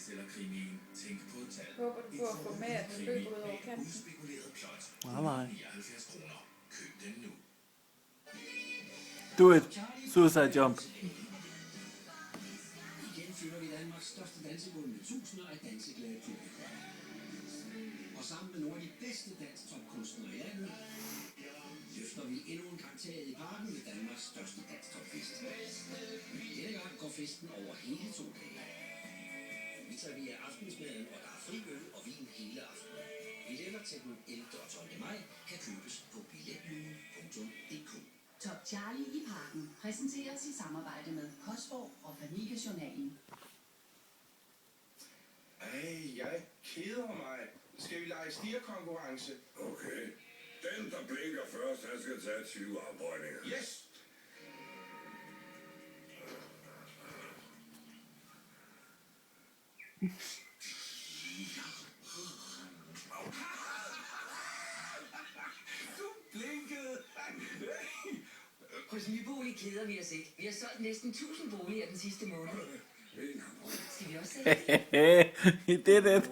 bestsellerkrimien Tænk på et tal. Håber du på at få med, at den løber ud over kanten. Udspekuleret plot. Nej. 79 kroner. Køb den nu. Do it. Suicide Jump. Igen fylder vi Danmarks største dansegulv med tusinder af danseglade publikum. Og sammen med nogle af de bedste danstopkunstnere i landet, løfter vi endnu en gang taget i parken med Danmarks største danstopfest. Denne gang går festen over hele 2 dage. Vi serverer aftensmaden, og der er fri øl og vin hele aftenen. Billetter til den 11. og 12. maj kan købes på billetbyen.dk. Top Charlie i parken præsenteres i samarbejde med Kostborg og Familiejournalen. Ej, jeg keder mig. Skal vi lege stierkonkurrence? Okay. Den, der blinker først, han skal tage 20 afbøjninger. Yes! Du blinkede! Hos Nybolig keder vi os ikke. Vi har solgt næsten 1000 boliger den sidste måned. Skal vi også se? He did it.